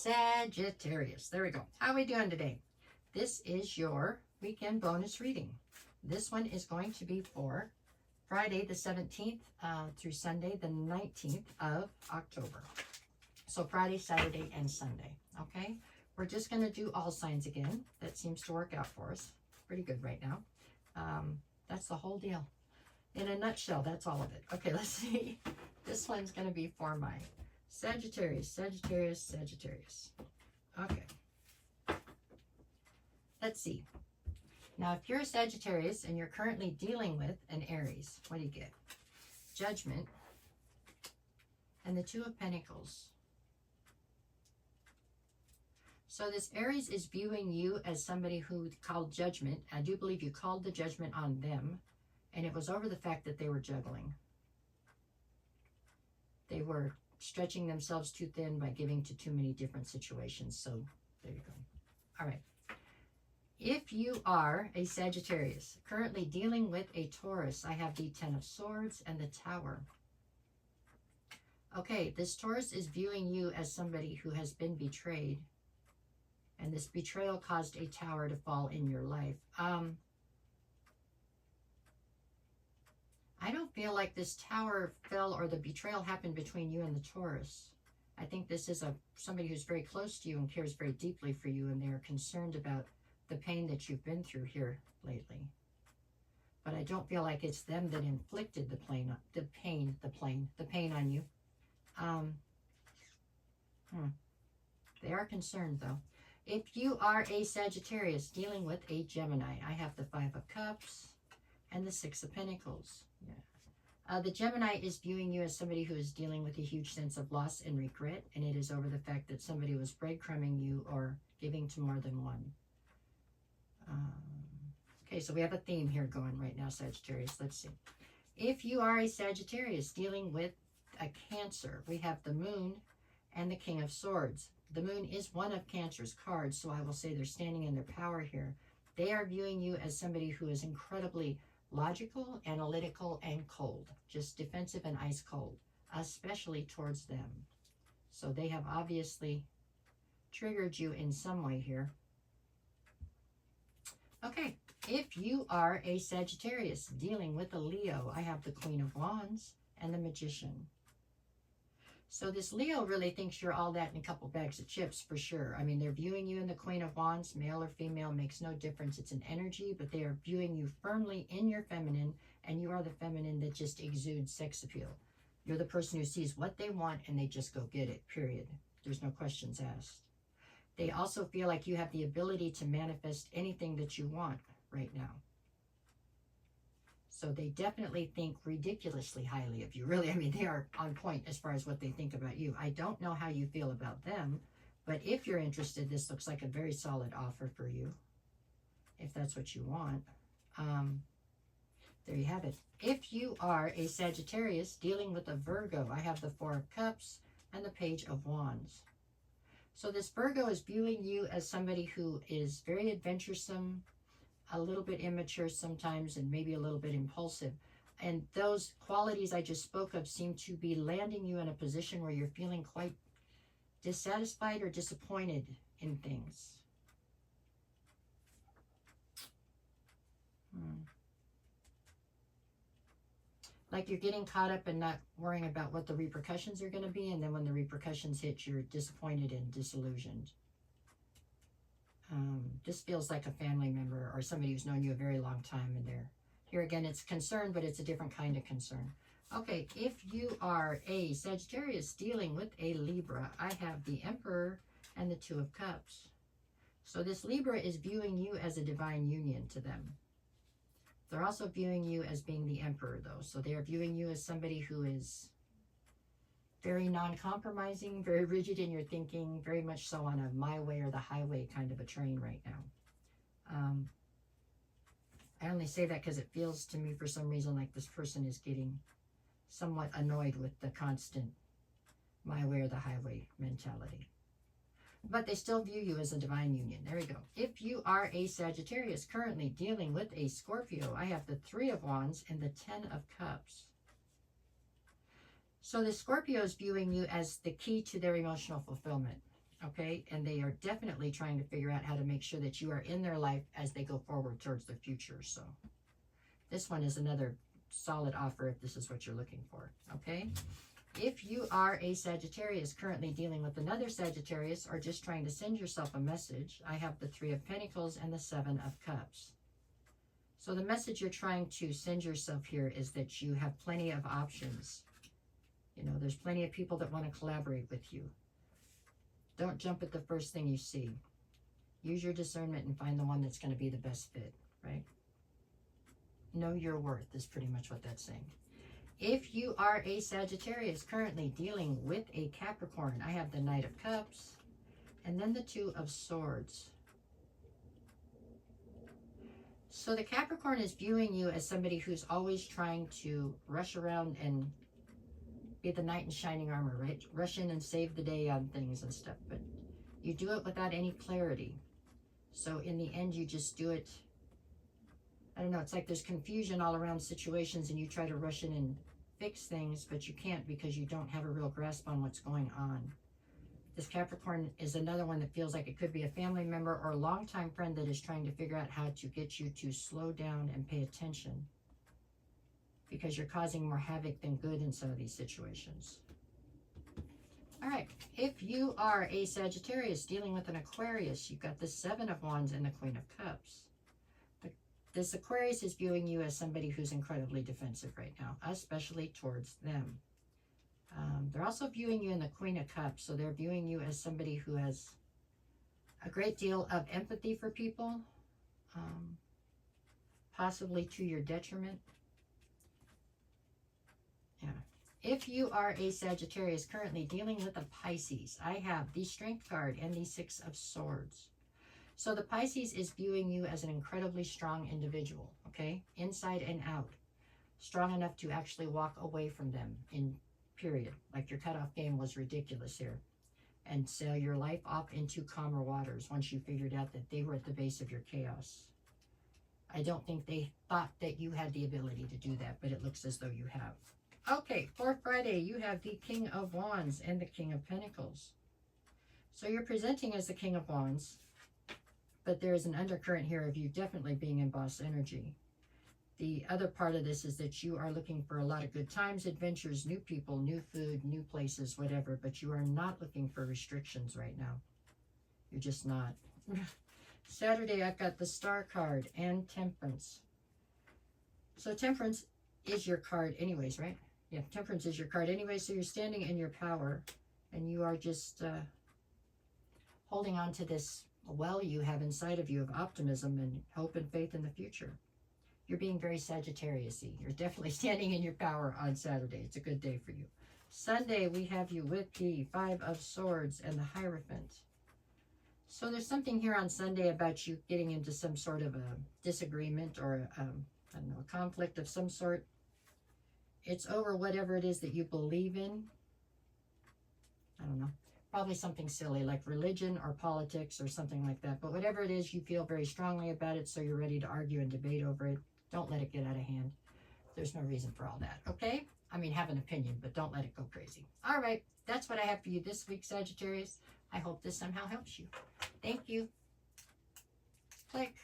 Sagittarius. There we go. How are we doing today? This is your weekend bonus reading. This one is going to be for Friday the 17th through Sunday the 19th of October. So Friday, Saturday, and Sunday. Okay? We're just going to do all signs again. That seems to work out for us. Pretty good right now. That's the whole deal. In a nutshell, that's all of it. Okay, let's see. This one's going to be for my Sagittarius, Sagittarius, Sagittarius. Okay. Let's see. Now, if you're a Sagittarius and you're currently dealing with an Aries, what do you get? Judgment and the Two of Pentacles. So this Aries is viewing you as somebody who called judgment. I do believe you called the judgment on them, and it was over the fact that they were juggling. They were stretching themselves too thin by giving to too many different situations. So there you go. All right. If you are a Sagittarius currently dealing with a Taurus, I have the Ten of Swords and the Tower. Okay, this Taurus is viewing you as somebody who has been betrayed. And this betrayal caused a tower to fall in your life. I don't feel like this tower fell or the betrayal happened between you and the Taurus. I think this is somebody who's very close to you and cares very deeply for you, and they are concerned about the pain that you've been through here lately. But I don't feel like it's them that inflicted the pain on you. They are concerned though. If you are a Sagittarius dealing with a Gemini, I have the Five of Cups and the Six of Pentacles. Yeah. The Gemini is viewing you as somebody who is dealing with a huge sense of loss and regret, and it is over the fact that somebody was breadcrumbing you or giving to more than one. Okay, so we have a theme here going right now, Sagittarius. Let's see. If you are a Sagittarius dealing with a Cancer, we have the Moon and the King of Swords. The Moon is one of Cancer's cards, so I will say they're standing in their power here. They are viewing you as somebody who is incredibly logical, analytical, and cold. Just defensive and ice cold, especially towards them. So they have obviously triggered you in some way here. Okay, if you are a Sagittarius dealing with a Leo, I have the Queen of Wands and the Magician. So this Leo really thinks you're all that in a couple bags of chips for sure. I mean, they're viewing you in the Queen of Wands, male or female, makes no difference. It's an energy, but they are viewing you firmly in your feminine, and you are the feminine that just exudes sex appeal. You're the person who sees what they want and they just go get it, period. There's no questions asked. They also feel like you have the ability to manifest anything that you want right now. So they definitely think ridiculously highly of you. Really, I mean, they are on point as far as what they think about you. I don't know how you feel about them, but if you're interested, this looks like a very solid offer for you, if that's what you want. There you have it. If you are a Sagittarius dealing with a Virgo, I have the Four of Cups and the Page of Wands. So this Virgo is viewing you as somebody who is very adventuresome, a little bit immature sometimes, and maybe a little bit impulsive. And those qualities I just spoke of seem to be landing you in a position where you're feeling quite dissatisfied or disappointed in things. Like you're getting caught up and not worrying about what the repercussions are going to be, and then when the repercussions hit, you're disappointed and disillusioned. This feels like a family member or somebody who's known you a very long time, and they're here again. It's concern, but it's a different kind of concern. Okay, if you are a Sagittarius dealing with a Libra, I have the Emperor and the Two of Cups. So this Libra is viewing you as a divine union to them. They're also viewing you as being the Emperor, though. So they are viewing you as somebody who is very non-compromising, very rigid in your thinking, very much so on a my way or the highway kind of a train right now. I only say that because it feels to me for some reason like this person is getting somewhat annoyed with the constant my way or the highway mentality. But they still view you as a divine union. There we go. If you are a Sagittarius currently dealing with a Scorpio, I have the Three of Wands and the Ten of Cups. So the Scorpio is viewing you as the key to their emotional fulfillment. okay? And they are definitely trying to figure out how to make sure that you are in their life as they go forward towards the future. So this one is another solid offer if this is what you're looking for, okay? If you are a Sagittarius currently dealing with another Sagittarius or just trying to send yourself a message, I have the 3 of Pentacles and the 7 of Cups. So the message you're trying to send yourself here is that you have plenty of options. You know, there's plenty of people that want to collaborate with you. Don't jump at the first thing you see. Use your discernment and find the one that's going to be the best fit, right? Know your worth is pretty much what that's saying. If you are a Sagittarius currently dealing with a Capricorn, I have the Knight of Cups and then the 2 of Swords. So the Capricorn is viewing you as somebody who's always trying to rush around and be the knight in shining armor, right? Rush in and save the day on things and stuff, but you do it without any clarity. So in the end, you just do it. I don't know, it's like there's confusion all around situations and you try to rush in and fix things, but you can't because you don't have a real grasp on what's going on. This Capricorn is another one that feels like it could be a family member or a longtime friend that is trying to figure out how to get you to slow down and pay attention, because you're causing more havoc than good in some of these situations. All right, if you are a Sagittarius dealing with an Aquarius, you've got the 7 of Wands and the Queen of Cups. This Aquarius is viewing you as somebody who's incredibly defensive right now, especially towards them. They're also viewing you in the Queen of Cups, so they're viewing you as somebody who has a great deal of empathy for people, possibly to your detriment. Yeah. If you are a Sagittarius currently dealing with a Pisces, I have the Strength card and the 6 of Swords. So the Pisces is viewing you as an incredibly strong individual, okay? Inside and out. Strong enough to actually walk away from them in period. Like your cutoff game was ridiculous here. And sail your life off into calmer waters once you figured out that they were at the base of your chaos. I don't think they thought that you had the ability to do that, but it looks as though you have. Okay, for Friday, you have the King of Wands and the King of Pentacles. So you're presenting as the King of Wands, but there is an undercurrent here of you definitely being in boss energy. The other part of this is that you are looking for a lot of good times, adventures, new people, new food, new places, whatever, but you are not looking for restrictions right now. You're just not. Saturday, I've got the Star card and Temperance. So Temperance is your card anyways, right? Yeah, Temperance is your card anyway, so you're standing in your power, and you are just holding on to this well you have inside of you of optimism and hope and faith in the future. You're being very Sagittarius-y. You're definitely standing in your power on Saturday. It's a good day for you. Sunday, we have you with the 5 of Swords and the Hierophant. So there's something here on Sunday about you getting into some sort of a disagreement or I don't know, a conflict of some sort. It's over whatever it is that you believe in. I don't know. Probably something silly like religion or politics or something like that. But whatever it is, you feel very strongly about it, so you're ready to argue and debate over it. Don't let it get out of hand. There's no reason for all that, okay? I mean, have an opinion, but don't let it go crazy. All right, that's what I have for you this week, Sagittarius. I hope this somehow helps you. Thank you. Click.